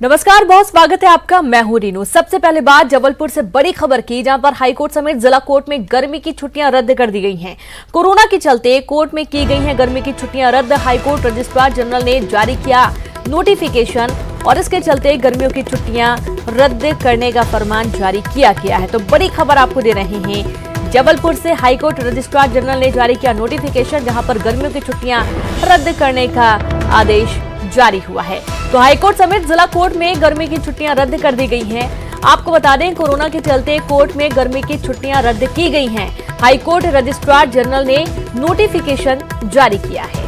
नमस्कार, बहुत स्वागत है आपका। मैं हूं रीनू। सबसे पहले बात जबलपुर से बड़ी खबर की, जहां पर हाईकोर्ट समेत जिला कोर्ट में गर्मी की छुट्टियां रद्द कर दी गई हैं। कोरोना के चलते कोर्ट में की गई हैं गर्मी की छुट्टियां रद्द। हाईकोर्ट रजिस्ट्रार जनरल ने जारी किया नोटिफिकेशन और इसके चलते गर्मियों की छुट्टियां रद्द करने का फरमान जारी किया गया है। तो बड़ी खबर आपको दे रहे हैं। जबलपुर से हाईकोर्ट रजिस्ट्रार जनरल ने जारी किया नोटिफिकेशन, जहां पर गर्मियों की छुट्टियां रद्द करने का आदेश जारी हुआ है। तो हाईकोर्ट समेत जिला कोर्ट में गर्मी की छुट्टियां रद्द कर दी गई हैं। आपको बता दें, कोरोना के चलते कोर्ट में गर्मी की छुट्टियां रद्द की गई हैं। हाईकोर्ट रजिस्ट्रार जनरल ने नोटिफिकेशन जारी किया है।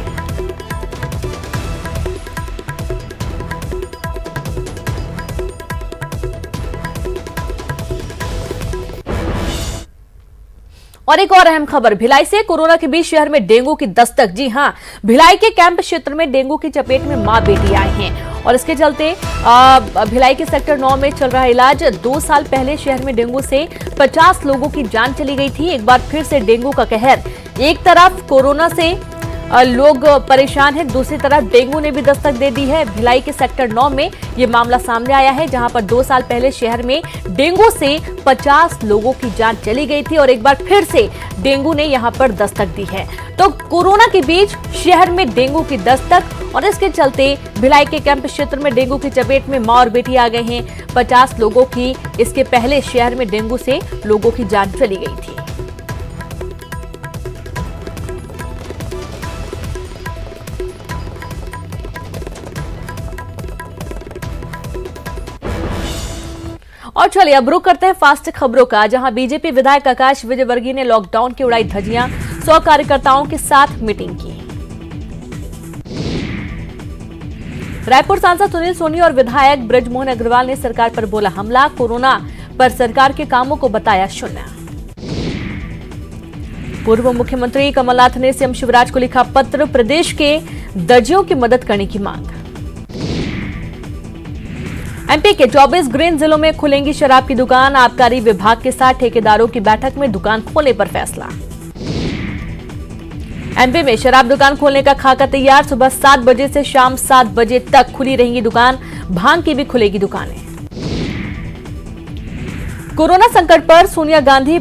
और एक और अहम खबर, भिलाई से कोरोना के बीच शहर में डेंगू की दस्तक। जी हां, भिलाई के कैंप क्षेत्र में डेंगू की चपेट में मां बेटी आए हैं और इसके चलते भिलाई के सेक्टर 9 में चल रहा इलाज। 2 साल पहले शहर में डेंगू से 50 लोगों की जान चली गई थी। एक बार फिर से डेंगू का कहर। एक तरफ कोरोना से लोग परेशान हैं, दूसरी तरफ डेंगू ने भी दस्तक दे दी है। भिलाई के सेक्टर 9 में ये मामला सामने आया है, जहां पर 2 साल पहले शहर में डेंगू से 50 लोगों की जान चली गई थी और एक बार फिर से डेंगू ने यहां पर दस्तक दी है। तो कोरोना के बीच शहर में डेंगू की दस्तक और इसके चलते भिलाई के कैंप क्षेत्र में डेंगू की चपेट में मां और बेटी आ गए हैं। 50 लोगों की इसके पहले शहर में डेंगू से लोगों की जान चली गई थी। और चलिए अब रुक करते हैं फास्ट खबरों का, जहां बीजेपी विधायक आकाश विजयवर्गीय ने लॉकडाउन की उड़ाई धज्जियां। 100 कार्यकर्ताओं के साथ मीटिंग की। रायपुर सांसद सुनील सोनी और विधायक ब्रजमोहन अग्रवाल ने सरकार पर बोला हमला। कोरोना पर सरकार के कामों को बताया शून्य। पूर्व मुख्यमंत्री कमलनाथ ने सीएम शिवराज को लिखा पत्र, प्रदेश के दर्जियों की मदद करने की मांग। एमपी के 24 ग्रीन जिलों में खुलेंगी शराब की दुकान। आबकारी विभाग के साथ ठेकेदारों की बैठक में दुकान खोलने पर फैसला। एमपी में शराब दुकान खोलने का खाका तैयार। सुबह 7 बजे से शाम 7 बजे तक खुली रहेंगी दुकान। भांग की भी खुलेगी दुकानें। कोरोना संकट पर सोनिया गांधी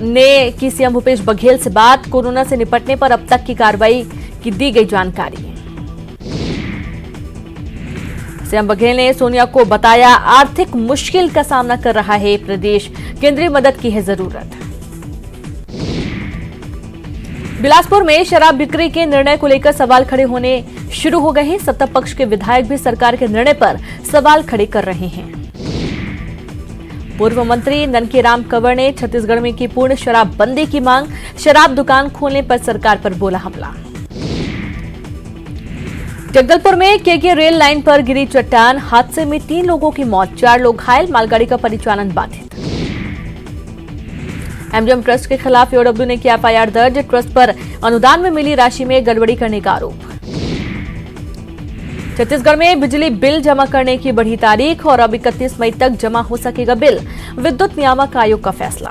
ने की सीएम भूपेश बघेल से बात। कोरोना से निपटने पर अब तक की कार्रवाई की दी गई जानकारी। सीएम बघेल ने सोनिया को बताया आर्थिक मुश्किल का सामना कर रहा है प्रदेश, केंद्रीय मदद की है जरूरत। बिलासपुर में शराब बिक्री के निर्णय को लेकर सवाल खड़े होने शुरू हो गए हैं। सत्ता पक्ष के विधायक भी सरकार के निर्णय पर सवाल खड़े कर रहे हैं। पूर्व मंत्री ननकीराम कंवर ने छत्तीसगढ़ में की पूर्ण शराबबंदी की मांग। शराब दुकान खोलने पर सरकार पर बोला हमला। जगदलपुर में केके रेल लाइन पर गिरी चट्टान। हादसे में 3 लोगों की मौत, 4 लोग घायल। मालगाड़ी का परिचालन बाधित। एमजीएम ट्रस्ट के खिलाफ ईओडब्ल्यू ने किया एफआईआर दर्ज। ट्रस्ट पर अनुदान में मिली राशि में गड़बड़ी करने का आरोप। छत्तीसगढ़ में बिजली बिल जमा करने की बढ़ी तारीख और अब 31 मई तक जमा हो सकेगा बिल। विद्युत नियामक आयोग का फैसला।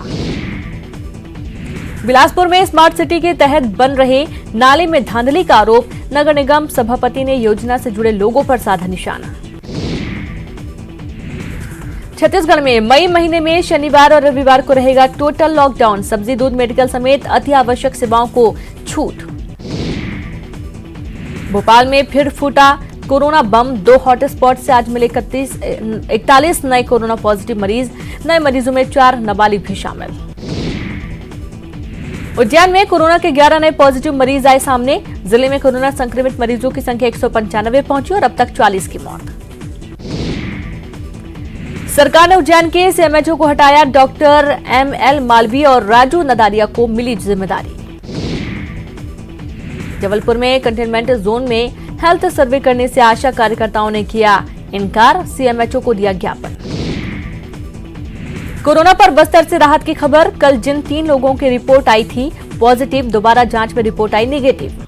बिलासपुर में स्मार्ट सिटी के तहत बन रहे नाले में धांधली का आरोप। नगर निगम सभापति ने योजना से जुड़े लोगों पर साधा निशाना। छत्तीसगढ़ में मई महीने में शनिवार और रविवार को रहेगा टोटल लॉकडाउन। सब्जी, दूध, मेडिकल समेत अति आवश्यक सेवाओं को छूट। भोपाल में फिर फूटा कोरोना बम। 2 हॉटस्पॉट से आज मिले 41 नए कोरोना पॉजिटिव मरीज। नए मरीजों में 4 नाबालिग भी शामिल। उज्जैन में कोरोना के 11 नए पॉजिटिव मरीज आए सामने। जिले में कोरोना संक्रमित मरीजों की संख्या 195 पहुंची और अब तक 40 की मौत। सरकार ने उज्जैन के सीएमएचओ को हटाया। डॉक्टर एमएल मालवीय और राजू नदारिया को मिली जिम्मेदारी। जबलपुर में कंटेनमेंट जोन में हेल्थ सर्वे करने से आशा कार्यकर्ताओं ने किया इनकार। सीएमएचओ को दिया ज्ञापन। कोरोना पर बस्तर से राहत की खबर। कल जिन 3 लोगों की रिपोर्ट आई थी पॉजिटिव, दोबारा जांच में रिपोर्ट आई नेगेटिव।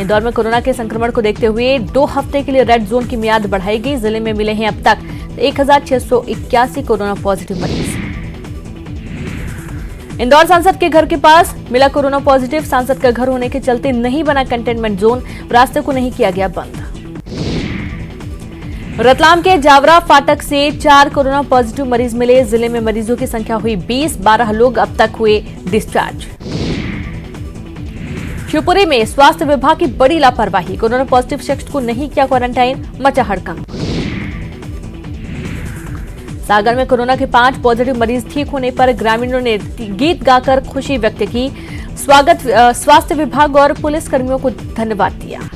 इंदौर में कोरोना के संक्रमण को देखते हुए 2 हफ्ते के लिए रेड जोन की मियाद बढ़ाई गई। जिले में मिले हैं अब तक 1681 कोरोना पॉजिटिव मरीज। इंदौर सांसद के घर के पास मिला कोरोना पॉजिटिव। सांसद का घर होने के चलते नहीं बना कंटेनमेंट जोन, रास्ते को नहीं किया गया बंद। रतलाम के जावरा फाटक से 4 कोरोना पॉजिटिव मरीज मिले। जिले में मरीजों की संख्या हुई 20, 12 लोग अब तक हुए डिस्चार्ज। शिवपुरी में स्वास्थ्य विभाग की बड़ी लापरवाही, कोरोना पॉजिटिव शख्स को नहीं किया क्वारंटाइन, मचा हड़कंप। सागर में कोरोना के 5 पॉजिटिव मरीज ठीक होने पर ग्रामीणों ने गीत गाकर खुशी व्यक्त की। स्वास्थ्य विभाग और पुलिस कर्मियों को धन्यवाद दिया।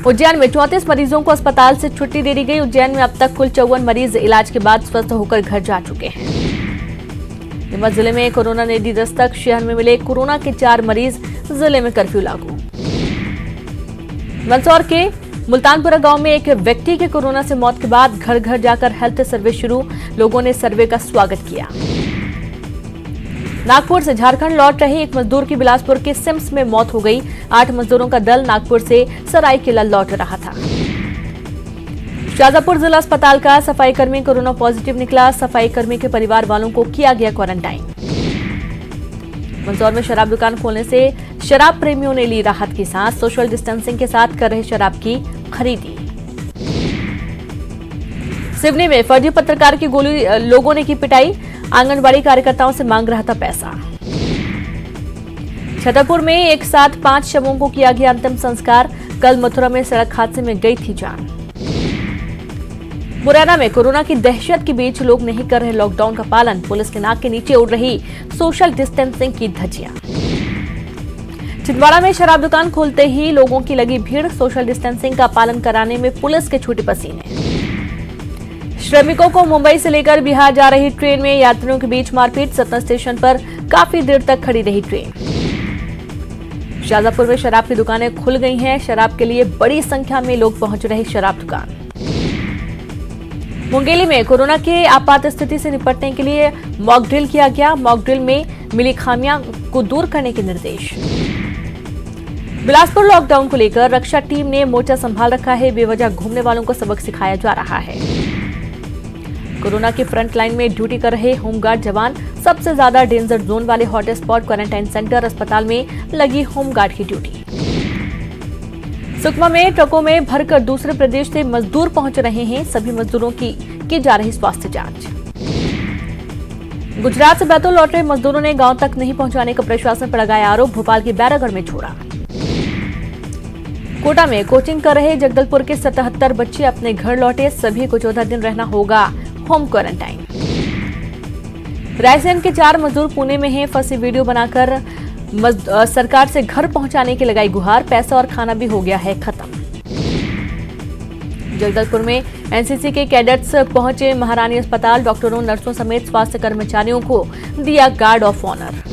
उज्जैन में 34 मरीजों को अस्पताल से छुट्टी दे दी गई। उज्जैन में अब तक कुल 54 मरीज इलाज के बाद स्वस्थ होकर घर जा चुके हैं। नीमच जिले में कोरोना ने दी दस्तक, शहर में मिले कोरोना के 4 मरीज, जिले में कर्फ्यू लागू। मंदसौर के मुल्तानपुरा गांव में एक व्यक्ति के कोरोना से मौत के बाद घर घर जाकर हेल्थ सर्वे शुरू, लोगों ने सर्वे का स्वागत किया। नागपुर से झारखंड लौट रहे एक मजदूर की बिलासपुर के सिम्स में मौत हो गई। 8 मजदूरों का दल नागपुर से सरायकेला लौट रहा था। शाजापुर जिला अस्पताल का सफाई कर्मी कोरोना पॉजिटिव निकला। सफाई कर्मी के परिवार वालों को किया गया क्वारंटाइन। मंदसौर में शराब दुकान खोलने से शराब प्रेमियों ने ली राहत की सांस, सोशल डिस्टेंसिंग के साथ कर रहे शराब की खरीदी। सिवनी में फर्जी पत्रकार की गोली लोगों ने की पिटाई, आंगनबाड़ी कार्यकर्ताओं से मांग रहा था पैसा। छतरपुर में एक साथ 5 शवों को किया गया अंतिम संस्कार। कल मथुरा में सड़क हादसे में गई थी जान। मुरैना में कोरोना की दहशत के बीच लोग नहीं कर रहे लॉकडाउन का पालन, पुलिस के नाक के नीचे उड़ रही सोशल डिस्टेंसिंग की धज्जियां। छिंदवाड़ा में शराब दुकान खोलते ही लोगों की लगी भीड़, सोशल डिस्टेंसिंग का पालन कराने में पुलिस के छूटे पसीने। श्रमिकों को मुंबई से लेकर बिहार जा रही ट्रेन में यात्रियों के बीच मारपीट, सतना स्टेशन पर काफी देर तक खड़ी रही ट्रेन। शाजापुर में शराब की दुकानें खुल गई हैं, शराब के लिए बड़ी संख्या में लोग पहुंच रहे शराब दुकान। मुंगेली में कोरोना के आपात स्थिति से निपटने के लिए मॉक ड्रिल किया गया। मॉक ड्रिल में मिली खामियां को दूर करने के निर्देश। बिलासपुर लॉकडाउन को लेकर रक्षा टीम ने मोर्चा संभाल रखा है, बेवजह घूमने वालों को सबक सिखाया जा रहा है। कोरोना की फ्रंट लाइन में ड्यूटी कर रहे होमगार्ड जवान, सबसे ज्यादा डेंजर जोन वाले हॉटस्पॉट क्वारंटाइन सेंटर अस्पताल में लगी होमगार्ड की ड्यूटी। सुकमा में ट्रकों में भरकर दूसरे प्रदेश से मजदूर पहुंच रहे हैं, सभी मजदूरों की जा रही स्वास्थ्य जांच। गुजरात से बैतूल लौट रहे मजदूरों ने गांव तक नहीं पहुंचाने का प्रशासन पर लगाया आरोप, भोपाल के बैरागढ़ में छोड़ा। कोटा में कोचिंग कर रहे जगदलपुर के 77 बच्चे अपने घर लौटे, सभी को 14 दिन रहना होगा होम क्वारंटाइन। रायसेन के 4 मजदूर पुणे में हैं, फंसी वीडियो बनाकर सरकार से घर पहुंचाने की लगाई गुहार, पैसा और खाना भी हो गया है खत्म। जगदलपुर में एनसीसी के कैडेट्स पहुंचे महारानी अस्पताल, डॉक्टरों, नर्सों समेत स्वास्थ्य कर्मचारियों को दिया गार्ड ऑफ ऑनर।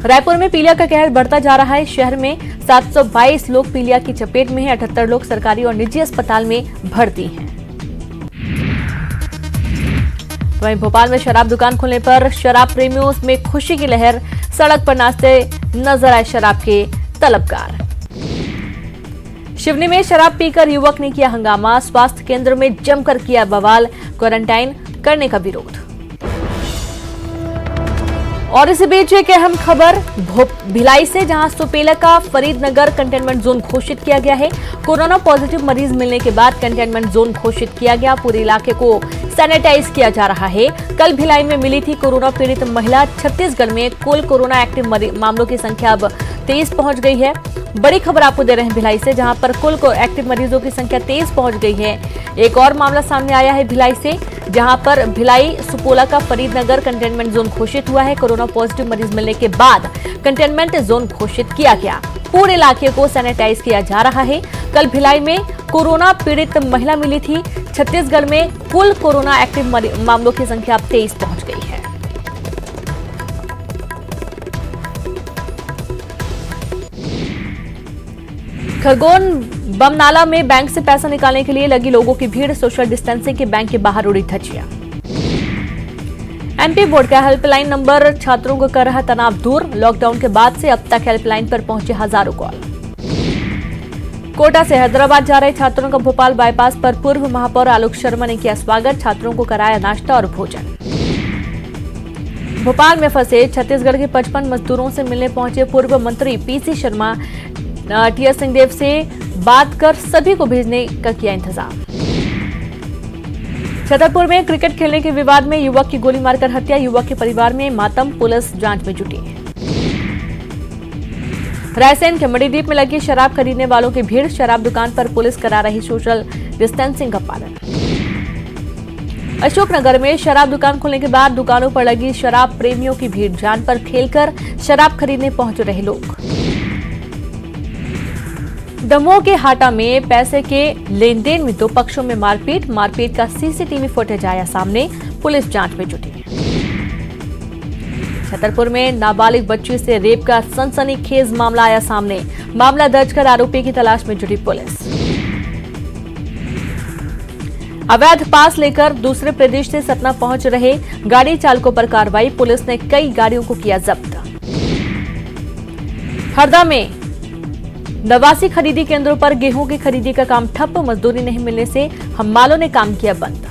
रायपुर में पीलिया का कहर बढ़ता जा रहा है, शहर में 722 लोग पीलिया की चपेट में हैं, 78 लोग सरकारी और निजी अस्पताल में भर्ती हैं। वहीं भोपाल में शराब दुकान खुलने पर शराब प्रेमियों में खुशी की लहर, सड़क पर नाचते नजर आए शराब के तलबगार। सिवनी में शराब पीकर युवक ने किया हंगामा, स्वास्थ्य केंद्र में जमकर किया बवाल, क्वारंटाइन करने का विरोध। और इसी बीच एक अहम खबर भिलाई से, जहां सुपेला का फरीदनगर कंटेनमेंट जोन घोषित किया गया है। कोरोना पॉजिटिव मरीज मिलने के बाद कंटेनमेंट जोन घोषित किया गया, पूरे इलाके को सैनिटाइज किया जा रहा है। कल भिलाई में मिली थी कोरोना पीड़ित महिला। छत्तीसगढ़ में कुल कोरोना एक्टिव मामलों की संख्या अब 23 पहुंच गई है। बड़ी खबर आपको दे रहे हैं भिलाई से, जहां पर कुल एक्टिव मरीजों की संख्या 23 पहुंच गई है। एक और मामला सामने आया है भिलाई से, जहां पर भिलाई सुपोला का फरीदनगर कंटेनमेंट जोन घोषित हुआ है। कोरोना पॉजिटिव मरीज मिलने के बाद कंटेनमेंट जोन घोषित किया गया, पूरे इलाके को सैनिटाइज किया जा रहा है। कल भिलाई में कोरोना पीड़ित महिला मिली थी। छत्तीसगढ़ में कुल कोरोना एक्टिव मामलों की संख्या अब 23 पहुंच गई है। खरगोन बमनाला में बैंक से पैसा निकालने के लिए लगी लोगों की भीड़, सोशल डिस्टेंसिंग के बैंक के बाहर उड़ी धज्जियां। एमपी बोर्ड का हेल्पलाइन नंबर छात्रों को कर रहा तनाव दूर, लॉकडाउन के बाद से अब तक हेल्पलाइन पर पहुंचे हजारों कॉल। कोटा से हैदराबाद जा रहे छात्रों का भोपाल बाईपास पर पूर्व महापौर आलोक शर्मा ने किया स्वागत, छात्रों को कराया नाश्ता और भोजन। भोपाल में फंसे छत्तीसगढ़ के 55 मजदूरों से मिलने पहुंचे पूर्व मंत्री पीसी शर्मा, टीएस सिंहदेव से बात कर सभी को भेजने का किया इंतजाम। छतरपुर में क्रिकेट खेलने के विवाद में युवक की गोली मारकर हत्या, युवक के परिवार में मातम, पुलिस जांच में जुटी। रायसेन के मणिदीप में लगी शराब खरीदने वालों की भीड़, शराब दुकान पर पुलिस करा रही सोशल डिस्टेंसिंग का पालन। अशोकनगर में शराब दुकान खुलने के बाद दुकानों पर लगी शराब प्रेमियों की भीड़, जान पर खेलकर शराब खरीदने पहुंच रहे लोग। दमोह के हाटा में पैसे के लेन देन में दो पक्षों में मारपीट का सीसीटीवी फुटेज आया सामने, पुलिस जांच में जुटी। छतरपुर में नाबालिग बच्ची से रेप का सनसनीखेज मामला आया सामने, मामला दर्ज कर आरोपी की तलाश में जुटी पुलिस। अवैध पास लेकर दूसरे प्रदेश से सतना पहुंच रहे गाड़ी चालकों पर कार्रवाई, पुलिस ने कई गाड़ियों को किया जब्त। हरदा में नवासी खरीदी केंद्रों पर गेहूं की खरीदी का काम ठप, मजदूरी नहीं मिलने से हम्मालों ने काम किया बंद।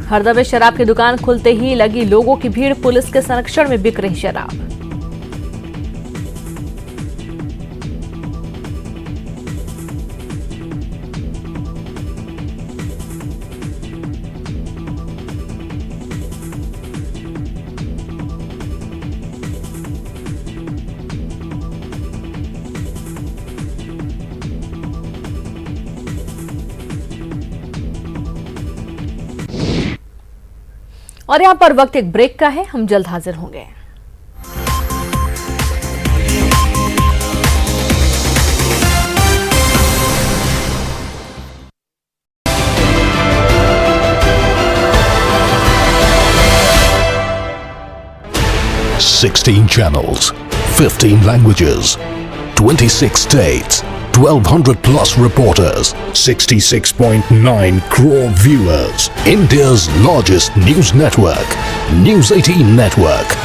हरदा में शराब की दुकान खुलते ही लगी लोगों की भीड़, पुलिस के संरक्षण में बिक रही शराब। और यहां पर वक्त एक ब्रेक का है, हम जल्द हाजिर होंगे। Sixteen channels, 15 languages, 26 states, 1200 plus reporters, 66.9 crore viewers. India's largest news network, News 18 Network.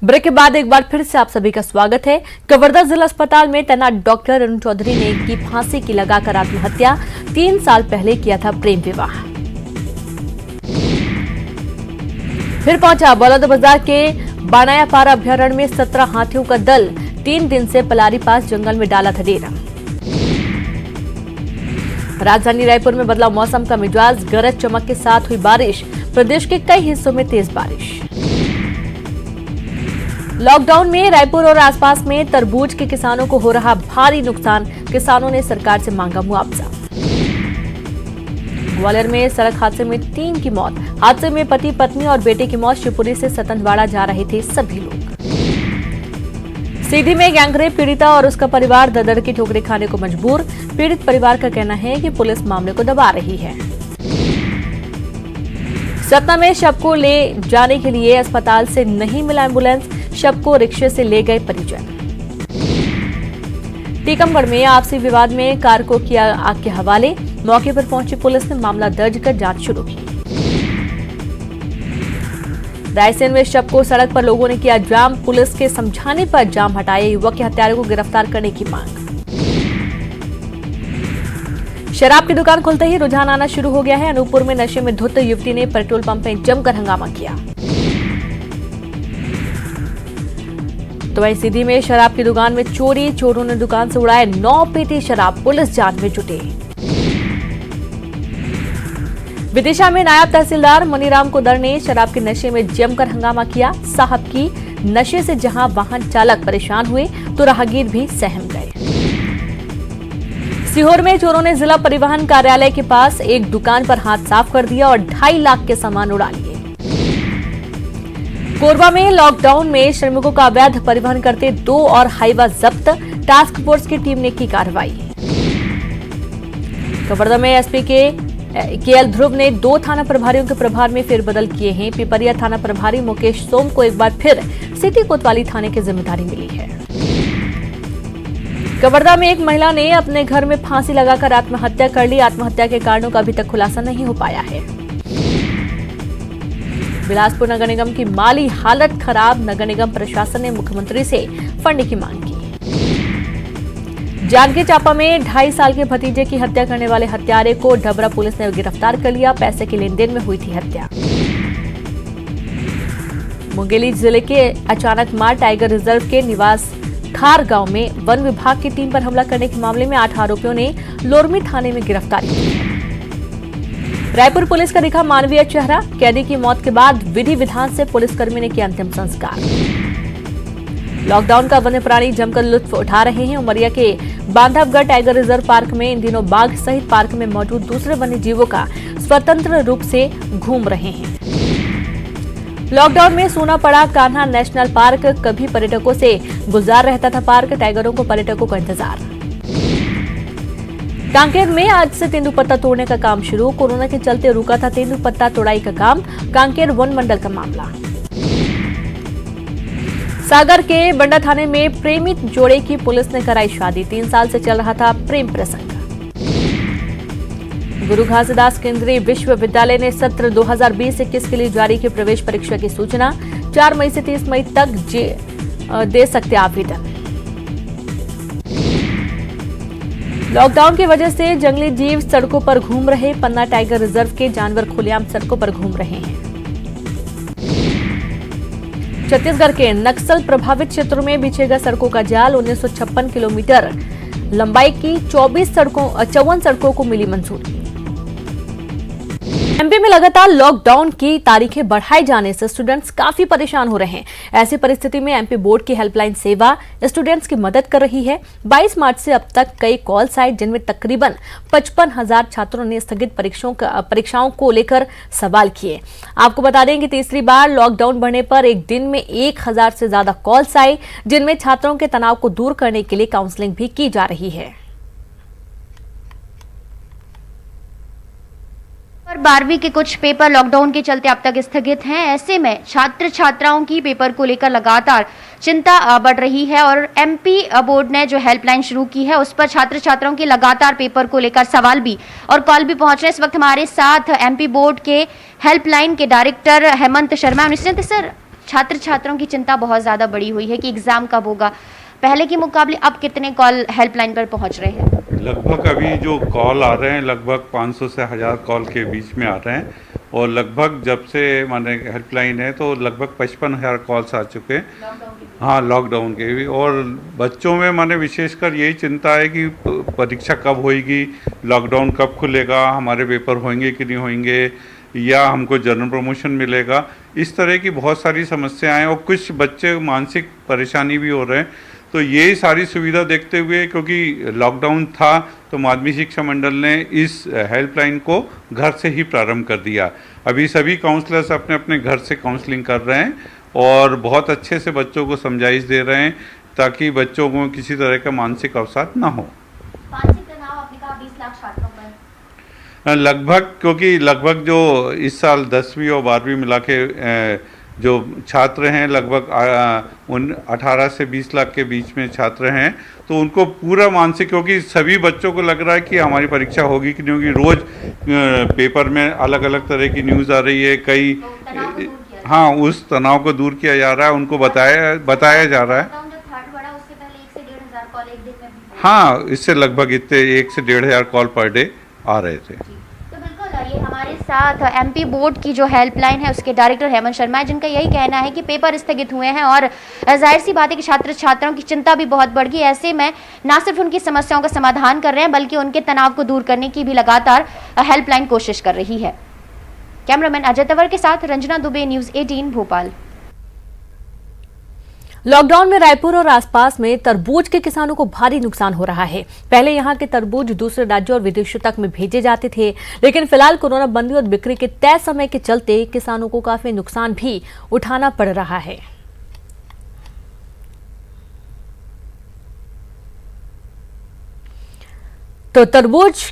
Break के बाद एक बार फिर से आप सभी का स्वागत है। कवर्धा जिला अस्पताल में तैनात डॉक्टर अरुण चौधरी ने की फांसी की लगाकर आत्महत्या, 3 साल पहले किया था प्रेम विवाह। फिर पहुंचा बलौदाबाजार के बानायापारा अभ्यारण्य में 17 हाथियों का दल, 3 दिन से पलारी पास जंगल में डाला था डेरा। राजधानी रायपुर में बदला मौसम का मिजाज, गरज चमक के साथ हुई बारिश, प्रदेश के कई हिस्सों में तेज बारिश। लॉकडाउन में रायपुर और आसपास में तरबूज के किसानों को हो रहा भारी नुकसान, किसानों ने सरकार से मांगा मुआवजा। ग्वालियर में सड़क हादसे में 3 की मौत, हादसे में पति पत्नी और बेटे की मौत, शिवपुरी से सतनवाड़ा जा रहे थे सभी लोग। सीधी में गैंगरेप पीड़िता और उसका परिवार दर की ठोकरें खाने को मजबूर, पीड़ित परिवार का कहना है कि पुलिस मामले को दबा रही है। सतना में शव को ले जाने के लिए अस्पताल से नहीं मिला एम्बुलेंस, शव को रिक्शे से ले गए परिजन। टीकमगढ़ में आपसी विवाद में कार को किया आग के हवाले, मौके पर पहुंची पुलिस ने मामला दर्ज कर जांच शुरू की। रायसेन में शव को सड़क पर लोगों ने किया जाम, पुलिस के समझाने पर जाम हटाए, युवक के हत्यारे को गिरफ्तार करने की मांग। शराब की दुकान खुलते ही रुझान आना शुरू हो गया है, अनूपपुर में नशे में धुत युवती ने पेट्रोल पंप में जमकर हंगामा किया। तो वहीं सीधी में शराब की दुकान में चोरी, चोरों ने दुकान से उड़ाए 9 पेटी शराब, पुलिस जांच में जुटी। विदिशा में नायब तहसीलदार मनीराम कुदर ने शराब के नशे में जमकर हंगामा किया, साहब की नशे से जहां वाहन चालक परेशान हुए तो राहगीर भी सहम गए। सीहोर में चोरों ने जिला परिवहन कार्यालय के पास एक दुकान पर हाथ साफ कर दिया और 2.5 लाख के सामान उड़ा लिए। कोरबा में लॉकडाउन में श्रमिकों का अवैध परिवहन करते 2 और हाईवा जब्त, टास्क फोर्स की टीम ने की कार्रवाई। कवर्धा में एसपी केएल ध्रुव ने 2 थाना प्रभारियों के प्रभार में फेरबदल किए हैं। पिपरिया थाना प्रभारी मुकेश सोम को एक बार फिर सिटी कोतवाली थाने की जिम्मेदारी मिली है। कवर्धा में एक महिला ने अपने घर में फांसी लगाकर आत्महत्या कर ली। आत्महत्या के कारणों का अभी तक खुलासा नहीं हो पाया है। बिलासपुर नगर निगम की माली हालत खराब, नगर निगम प्रशासन ने मुख्यमंत्री से फंड की मांग की। जांजगीर चांपा में 2.5 साल के भतीजे की हत्या करने वाले हत्यारे को डबरा पुलिस ने गिरफ्तार कर लिया। पैसे के लेन देन में हुई थी हत्या। मुंगेली जिले के अचानक मार टाइगर रिजर्व के निवास खार गांव में वन विभाग की टीम पर हमला करने के मामले में 8 आरोपियों ने लोरमी थाने में गिरफ्तारी की है। रायपुर पुलिस का दिखा मानवीय चेहरा, कैदी की मौत के बाद विधि विधान से पुलिसकर्मी ने किया अंतिम संस्कार। लॉकडाउन का वन्य प्राणी जमकर लुत्फ उठा रहे हैं। उमरिया के बांधवगढ़ टाइगर रिजर्व पार्क में इन दिनों बाघ सहित पार्क में मौजूद दूसरे वन्य जीवों का स्वतंत्र रूप से घूम रहे हैं। लॉकडाउन में सूना पड़ा कान्हा नेशनल पार्क, कभी पर्यटकों से गुलजार रहता था पार्क, टाइगरों को पर्यटकों का इंतजार। कांकेर में आज से तेंदुपत्ता तोड़ने का काम शुरू, कोरोना के चलते रुका था तेंदुपत्ता तोड़ाई का काम, कांकेर वन मंडल का मामला। सागर के बंडा थाने में प्रेमित जोड़े की पुलिस ने कराई शादी, 3 साल से चल रहा था प्रेम प्रसंग। गुरु घासीदास केंद्रीय विश्वविद्यालय ने सत्र 2020-21 के लिए जारी की प्रवेश परीक्षा की सूचना, 4 मई से 30 मई तक दे सकते आवेदन। लॉकडाउन की वजह से जंगली जीव सड़कों पर घूम रहे, पन्ना टाइगर रिजर्व के जानवर खुलेआम सड़कों पर घूम रहे हैं। छत्तीसगढ़ के नक्सल प्रभावित क्षेत्रों में बिछेगा सड़कों का जाल, 1956 किलोमीटर लंबाई की 54 सड़कों को मिली मंजूरी। एमपी में लगातार लॉकडाउन की तारीखें बढ़ाए जाने से स्टूडेंट्स काफी परेशान हो रहे हैं। ऐसी परिस्थिति में एमपी बोर्ड की हेल्पलाइन सेवा स्टूडेंट्स की मदद कर रही है। 22 मार्च से अब तक कई कॉल आए, जिनमें तकरीबन 55,000 छात्रों ने स्थगित परीक्षाओं को लेकर सवाल किए। आपको बता दें कि तीसरी बार लॉकडाउन बढ़ने पर एक दिन में 1000 से ज्यादा कॉल्स आए, जिनमें छात्रों के तनाव को दूर करने के लिए काउंसलिंग भी की जा रही है। और 12वीं के कुछ पेपर लॉकडाउन के चलते अब तक स्थगित हैं। ऐसे में छात्र छात्राओं की पेपर को लेकर लगातार चिंता बढ़ रही है और एमपी बोर्ड ने जो हेल्पलाइन शुरू की है उस पर छात्र छात्राओं के लगातार पेपर को लेकर सवाल भी और कॉल भी पहुंच रहे हैं। इस वक्त हमारे साथ एमपी बोर्ड के हेल्पलाइन के डायरेक्टर हेमंत शर्मा। सर, छात्र छात्राओं की चिंता बहुत ज्यादा बढ़ी हुई है कि एग्जाम कब होगा, पहले के मुकाबले अब कितने कॉल हेल्पलाइन पर पहुंच रहे हैं? लगभग अभी जो कॉल आ रहे हैं लगभग 500 से 1000 कॉल के बीच में आ रहे हैं और लगभग जब से माने हेल्पलाइन है तो लगभग 55,000 कॉल्स आ चुके हैं। हाँ, लॉकडाउन के भी। और बच्चों में माने विशेषकर यही चिंता है कि परीक्षा कब होएगी, लॉकडाउन कब खुलेगा, हमारे पेपर होंगे कि नहीं होंगे, या हमको जनरल प्रमोशन मिलेगा। इस तरह की बहुत सारी समस्याएं और कुछ बच्चे मानसिक परेशानी भी हो रहे हैं। तो ये सारी सुविधा देखते हुए, क्योंकि लॉकडाउन था तो माध्यमिक शिक्षा मंडल ने इस हेल्पलाइन को घर से ही प्रारंभ कर दिया। अभी सभी काउंसलर्स अपने अपने घर से काउंसलिंग कर रहे हैं और बहुत अच्छे से बच्चों को समझाइश दे रहे हैं ताकि बच्चों को किसी तरह का मानसिक अवसाद ना हो। मानसिक तनाव आपने कहा 20 लाख छात्रों पर लगभग, क्योंकि लगभग जो इस साल 10वीं और 12वीं मिला के जो छात्र हैं लगभग 18 से 20 लाख के बीच में छात्र हैं, तो उनको पूरा मानसिक, क्योंकि सभी बच्चों को लग रहा है कि हमारी परीक्षा होगी कि नहीं होगी। रोज़ पेपर में अलग अलग तरह की न्यूज़ आ रही है, कई हाँ, उस तनाव को दूर किया जा रहा है, उनको बताया जा रहा है। हाँ, इससे लगभग इतने 1 से 1,500 कॉल पर डे आ रहे थे। तो बिल्कुल, ये हमारे साथ एमपी बोर्ड की जो हेल्पलाइन है उसके डायरेक्टर हेमंत शर्मा है, जिनका यही कहना है कि पेपर स्थगित हुए हैं और जाहिर सी बात है कि छात्र छात्राओं की चिंता भी बहुत बढ़ गई। ऐसे में न सिर्फ उनकी समस्याओं का समाधान कर रहे हैं बल्कि उनके तनाव को दूर करने की भी लगातार हेल्पलाइन कोशिश कर रही है। कैमरामैन अजय तंवर के साथ रंजना दुबे, न्यूज़ 18 भोपाल। लॉकडाउन में रायपुर और आसपास में तरबूज के किसानों को भारी नुकसान हो रहा है। पहले यहां के तरबूज दूसरे राज्यों और विदेशों तक में भेजे जाते थे, लेकिन फिलहाल कोरोना बंदी और बिक्री के तय समय के चलते किसानों को काफी नुकसान भी उठाना पड़ रहा है। तो तरबूज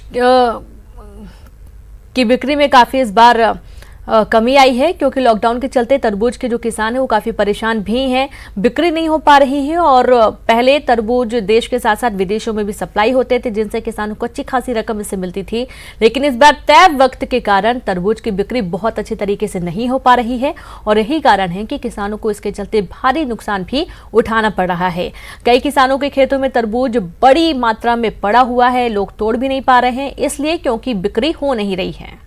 की बिक्री में काफी इस बार कमी आई है, क्योंकि लॉकडाउन के चलते तरबूज के जो किसान हैं वो काफी परेशान भी हैं। बिक्री नहीं हो पा रही है और पहले तरबूज देश के साथ साथ विदेशों में भी सप्लाई होते थे, जिनसे किसानों को अच्छी खासी रकम इससे मिलती थी। लेकिन इस बार तय वक्त के कारण तरबूज की बिक्री बहुत अच्छे तरीके से नहीं हो पा रही है और यही कारण है कि किसानों को इसके चलते भारी नुकसान भी उठाना पड़ रहा है। कई किसानों के खेतों में तरबूज बड़ी मात्रा में पड़ा हुआ है, लोग तोड़ भी नहीं पा रहे हैं, इसलिए क्योंकि बिक्री हो नहीं रही है।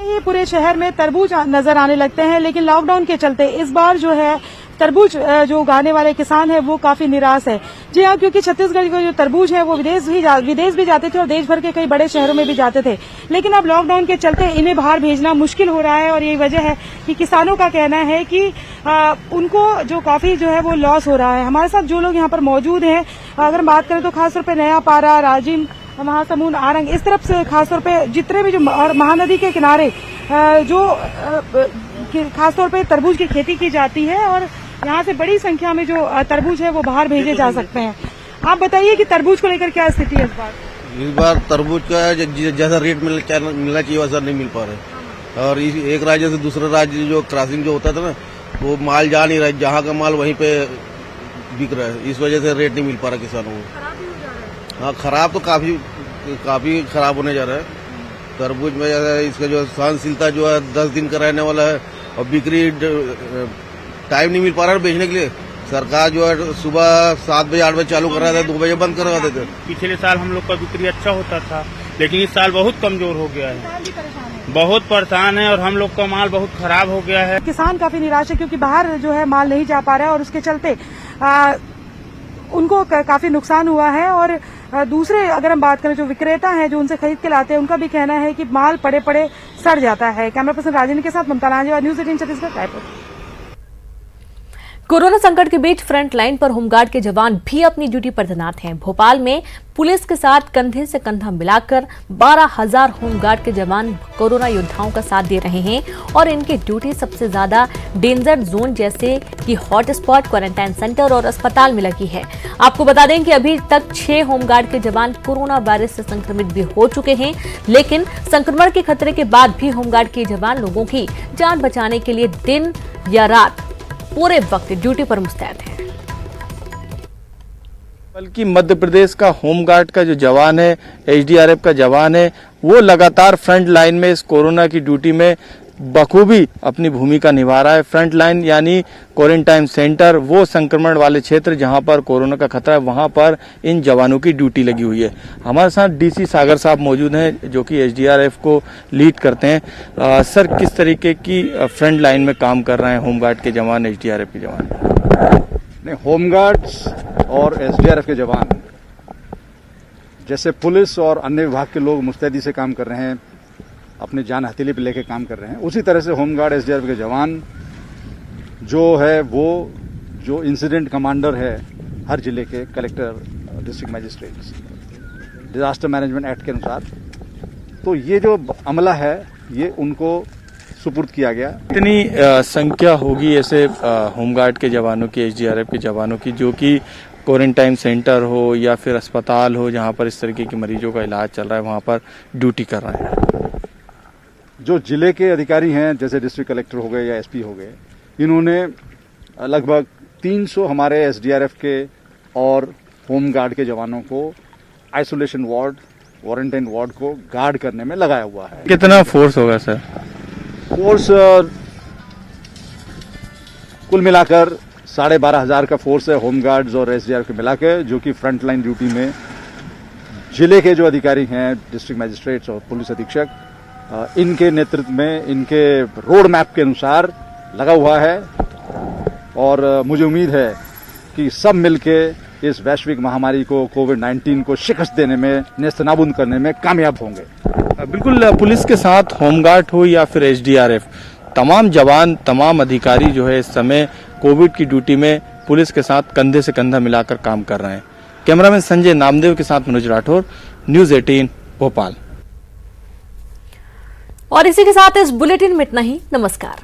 ये पूरे शहर में तरबूज नजर आने लगते हैं, लेकिन लॉकडाउन के चलते इस बार जो है तरबूज जो उगाने वाले किसान हैं वो काफी निराश है। जी हाँ, क्योंकि छत्तीसगढ़ के जो तरबूज है वो विदेश भी जाते थे और देश भर के कई बड़े शहरों में भी जाते थे, लेकिन अब लॉकडाउन के चलते इन्हें बाहर भेजना मुश्किल हो रहा है। और यही वजह है कि किसानों का कहना है कि उनको जो काफी जो है वो लॉस हो रहा है। हमारे साथ जो लोग यहाँ पर मौजूद हैं, अगर बात करें तो खासतौर पर नया पारा, राजिम, महासमुंद, आरंग, इस तरफ से खासतौर पे जितने भी जो महानदी के किनारे जो खासतौर पे तरबूज की खेती की जाती है और यहाँ से बड़ी संख्या में जो तरबूज है वो बाहर भेजे जा सकते हैं। आप बताइए कि तरबूज को लेकर क्या स्थिति है इस बार? तरबूज का जैसा रेट मिलना चाहिए वैसा नहीं मिल पा रहा है। और एक राज्य से दूसरे राज्य जो क्रॉसिंग जो होता था ना, वो माल जा नहीं रहा है, जहाँ का माल वहीं पे बिक रहा है। इस वजह से रेट नहीं मिल पा रहा किसानों को। हाँ, खराब तो काफी खराब होने जा रहा है। तरबूज में इसका जो सहनशीलता जो है 10 दिन का रहने वाला है और बिक्री टाइम नहीं मिल पा रहा है बेचने के लिए। सरकार जो है सुबह 7 बजे 8 बजे चालू कर रहा था, 2 बजे बंद करवा देते। पिछले साल हम लोग का बिक्री अच्छा होता था, लेकिन इस साल बहुत कमजोर हो गया है, बहुत परेशान है और हम लोग का माल बहुत खराब हो गया है। किसान काफी निराश है क्योंकि बाहर जो है माल नहीं जा पा रहा है और उसके चलते उनको काफी नुकसान हुआ है। और दूसरे अगर हम बात करें जो विक्रेता हैं जो उनसे खरीद के लाते हैं, उनका भी कहना है कि माल पड़े पड़े सड़ जाता है। कैमरा पर्सन राजेंद्र के साथ ममता लांजेवार, न्यूज़ 18 छत्तीसगढ़, रायपुर। कोरोना संकट के बीच फ्रंट लाइन पर होमगार्ड के जवान भी अपनी ड्यूटी पर तैनात हैं। भोपाल में पुलिस के साथ कंधे से कंधा मिलाकर 12,000 होमगार्ड के जवान कोरोना योद्धाओं का साथ दे रहे हैं और इनकी ड्यूटी सबसे ज्यादा डेंजर जोन जैसे कि हॉटस्पॉट, क्वारंटाइन सेंटर और अस्पताल में लगी है। आपको बता दें कि अभी तक 6 होमगार्ड के जवान कोरोना वायरस से संक्रमित भी हो चुके हैं, लेकिन संक्रमण के खतरे के बाद भी होमगार्ड के जवान लोगों की जान बचाने के लिए दिन या रात पूरे वक्त ड्यूटी पर मुस्तैद हैं। बल्कि मध्य प्रदेश का होमगार्ड का जो जवान है, एसडीआरएफ का जवान है, वो लगातार फ्रंट लाइन में इस कोरोना की ड्यूटी में बखूबी अपनी भूमिका निभा रहा है। फ्रंट लाइन यानी क्वारंटाइन सेंटर, वो संक्रमण वाले क्षेत्र जहां पर कोरोना का खतरा है, वहां पर इन जवानों की ड्यूटी लगी हुई है। हमारे साथ डीसी सागर साहब मौजूद हैं जो कि एसडीआरएफ को लीड करते हैं। सर, किस तरीके की फ्रंट लाइन में काम कर रहे हैं होमगार्ड के जवान, एसडीआरएफ के जवान? नहीं, होमगार्ड्स और एसडीआरएफ के जवान जैसे पुलिस और अन्य विभाग के लोग मुस्तैदी से काम कर रहे हैं, अपनी जान हथेली पे लेके काम कर रहे हैं, उसी तरह से होमगार्ड एसडीआरएफ के जवान जो है वो जो इंसिडेंट कमांडर है हर जिले के, collector, district magistrates, disaster management act के अनुसार, तो ये जो अमला है ये उनको सुपुर्द किया गया। कितनी संख्या होगी ऐसे होमगार्ड के जवानों की, एसडीआरएफ के जवानों की जो कि क्वारंटाइन सेंटर हो या फिर अस्पताल हो जहां पर इस तरीके के मरीजों का इलाज चल रहा है, वहां पर ड्यूटी कर रहे हैं? जो जिले के अधिकारी हैं जैसे डिस्ट्रिक्ट कलेक्टर हो गए या एसपी हो गए, इन्होंने लगभग 300 हमारे एसडीआरएफ के और होमगार्ड के जवानों को आइसोलेशन वार्ड, क्वारंटाइन वार्ड को गार्ड करने में लगाया हुआ है। कितना फोर्स होगा सर? फोर्स कुल मिलाकर 12,500 का फोर्स है होमगार्ड्स और एसडीआरएफ के मिलाकर, जो कि फ्रंट लाइन ड्यूटी में जिले के जो अधिकारी हैं, डिस्ट्रिक्ट मजिस्ट्रेट्स और पुलिस अधीक्षक, इनके नेतृत्व में, इनके रोड मैप के अनुसार लगा हुआ है। और मुझे उम्मीद है कि सब मिलके इस वैश्विक महामारी को, कोविड-19 को शिकस्त देने में, नेस्तनाबूद करने में कामयाब होंगे। बिल्कुल, पुलिस के साथ होमगार्ड हो या फिर एसडीआरएफ, तमाम जवान, तमाम अधिकारी जो है इस समय कोविड की ड्यूटी में पुलिस के साथ कंधे से कंधा मिलाकर काम कर रहे हैं। कैमरामैन संजय नामदेव के साथ मनोज राठौर, न्यूज 18 भोपाल। और इसी के साथ इस बुलेटिन में इतना ही। नमस्कार।